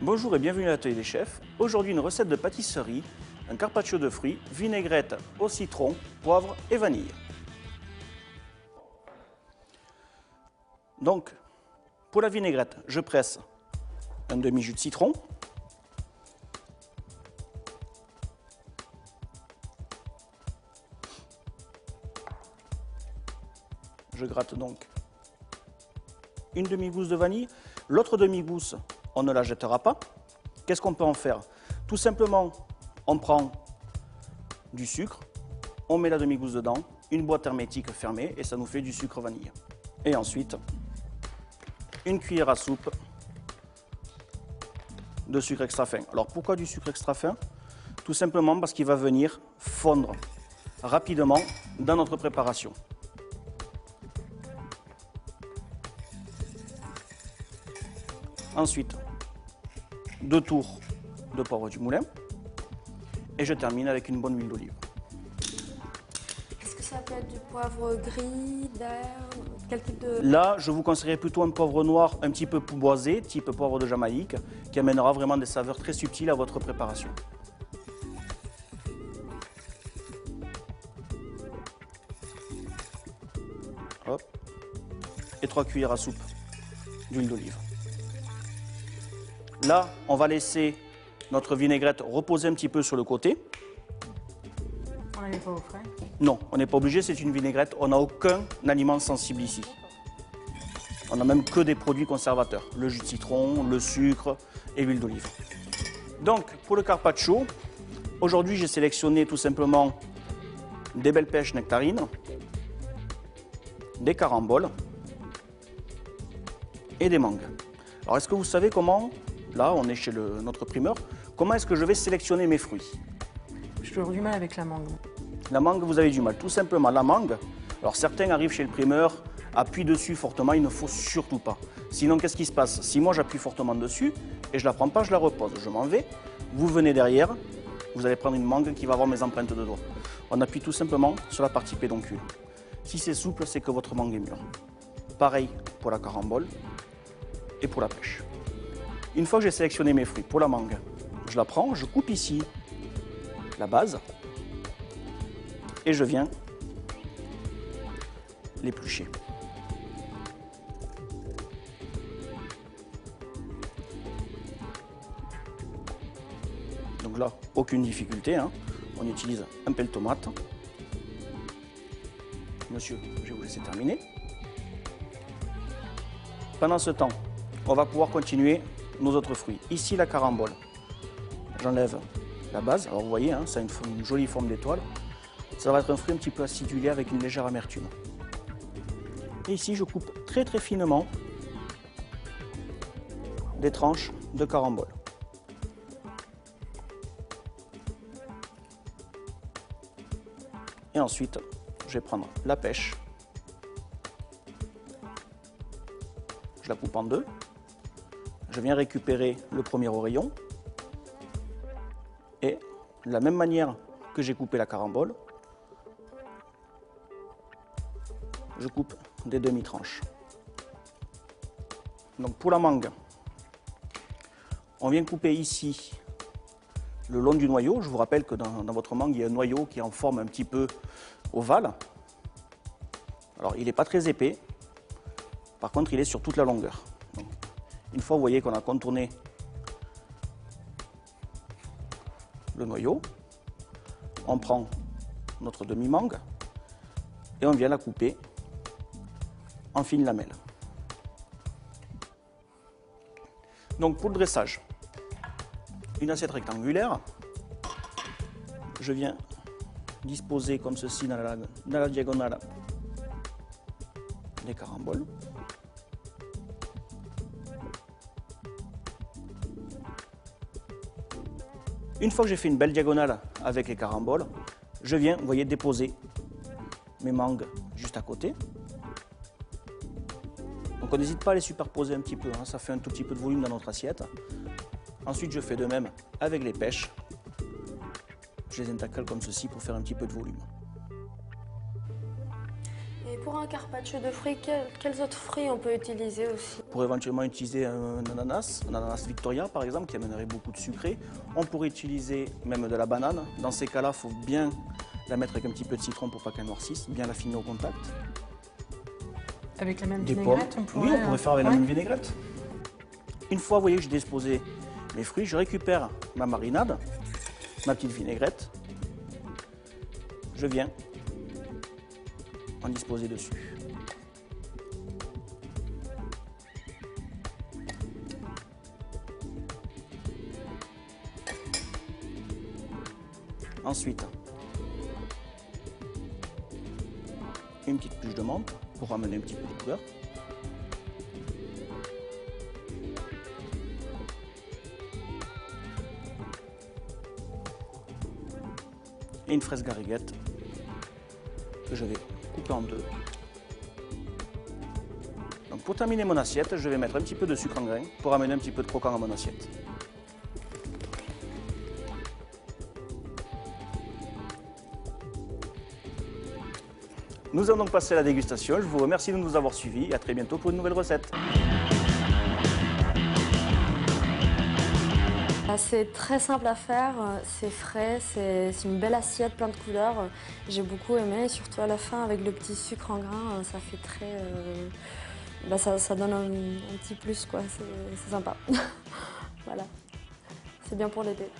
Bonjour et bienvenue à l'Atelier des Chefs. Aujourd'hui, une recette de pâtisserie, un carpaccio de fruits, vinaigrette au citron, poivre et vanille. Donc, pour la vinaigrette, je presse un demi-jus de citron. Je gratte donc une demi-gousse de vanille. L'autre demi-gousse, on ne la jettera pas. Qu'est-ce qu'on peut en faire? Tout simplement, on prend du sucre, on met la demi-gousse dedans, une boîte hermétique fermée et ça nous fait du sucre vanille. Et ensuite, une cuillère à soupe de sucre extra fin. Alors pourquoi du sucre extra fin? Tout simplement parce qu'il va venir fondre rapidement dans notre préparation. Ensuite, 2 tours de poivre du moulin et je termine avec une bonne huile d'olive. Est-ce que ça peut être du poivre gris, d'herbe? Quel type de... Là, je vous conseillerais plutôt un poivre noir un petit peu boisé, type poivre de Jamaïque, qui amènera vraiment des saveurs très subtiles à votre préparation. Hop. Et 3 cuillères à soupe d'huile d'olive. Là, on va laisser notre vinaigrette reposer un petit peu sur le côté. On la met pas au frais? Non, on n'est pas obligé, c'est une vinaigrette. On n'a aucun aliment sensible ici. On n'a même que des produits conservateurs. Le jus de citron, le sucre et l'huile d'olive. Donc, pour le carpaccio, aujourd'hui, j'ai sélectionné tout simplement des belles pêches nectarines, des caramboles et des mangues. Alors, est-ce que vous savez comment, là, on est chez notre primeur, comment est-ce que je vais sélectionner mes fruits? J'ai toujours du mal avec la mangue. La mangue, vous avez du mal. Tout simplement, la mangue, alors certains arrivent chez le primeur, appuient dessus fortement, il ne faut surtout pas. Sinon, qu'est-ce qui se passe? Si moi j'appuie fortement dessus et je ne la prends pas, je la repose, je m'en vais, vous venez derrière, vous allez prendre une mangue qui va avoir mes empreintes de doigts. On appuie tout simplement sur la partie pédoncule. Si c'est souple, c'est que votre mangue est mûre. Pareil pour la carambole et pour la pêche. Une fois que j'ai sélectionné mes fruits, pour la mangue, je la prends, je coupe ici la base et je viens l'éplucher. Donc là, aucune difficulté, hein. On utilise un pelle tomate. Monsieur, je vais vous laisser terminer. Pendant ce temps, on va pouvoir continuer nos autres fruits. Ici, la carambole. J'enlève la base. Alors vous voyez, hein, ça a une jolie forme d'étoile. Ça va être un fruit un petit peu acidulé avec une légère amertume. Et ici, je coupe très très finement des tranches de carambole. Et ensuite, je vais prendre la pêche. Je la coupe en deux. Je viens récupérer le premier oreillon. Et de la même manière que j'ai coupé la carambole, je coupe des demi-tranches. Donc pour la mangue, on vient couper ici le long du noyau. Je vous rappelle que dans votre mangue, il y a un noyau qui est en forme un petit peu ovale. Alors il n'est pas très épais, par contre il est sur toute la longueur. Donc, une fois vous voyez qu'on a contourné le noyau, on prend notre demi-mangue et on vient la couper en fines lamelles. Donc pour le dressage, une assiette rectangulaire, je viens disposer comme ceci dans la diagonale des caramboles. Une fois que j'ai fait une belle diagonale avec les caramboles, je viens, vous voyez, déposer mes mangues juste à côté. Donc on n'hésite pas à les superposer un petit peu, hein, ça fait un tout petit peu de volume dans notre assiette. Ensuite je fais de même avec les pêches. Je les intercale comme ceci pour faire un petit peu de volume. Et pour un carpaccio de fruits, quels autres fruits on peut utiliser aussi? On pourrait éventuellement utiliser un ananas Victoria par exemple, qui amènerait beaucoup de sucré. On pourrait utiliser même de la banane. Dans ces cas-là, il faut bien la mettre avec un petit peu de citron pour pas qu'elle noircisse, bien l'affiner au contact. Avec la même Des vinaigrette, pommes. on pourrait... Oui, on pourrait faire avec la ouais. même vinaigrette. Une fois, vous voyez que j'ai disposé mes fruits, je récupère ma marinade, ma petite vinaigrette. Je viens en disposer dessus. Ensuite, une petite pluche de menthe pour ramener un petit peu de couleur. Et une fraise gariguette que je vais couper en deux. Donc pour terminer mon assiette, je vais mettre un petit peu de sucre en grain pour amener un petit peu de croquant à mon assiette. Nous allons donc passer à la dégustation. Je vous remercie de nous avoir suivis et à très bientôt pour une nouvelle recette. C'est très simple à faire, c'est frais, c'est une belle assiette, plein de couleurs. J'ai beaucoup aimé, surtout à la fin avec le petit sucre en grain, ça fait très... ça donne un petit plus, quoi. C'est sympa. Voilà, c'est bien pour l'été.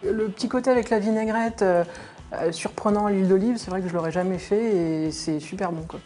Le petit côté avec la vinaigrette, surprenant à l'huile d'olive, c'est vrai que je l'aurais jamais fait et c'est super bon, quoi.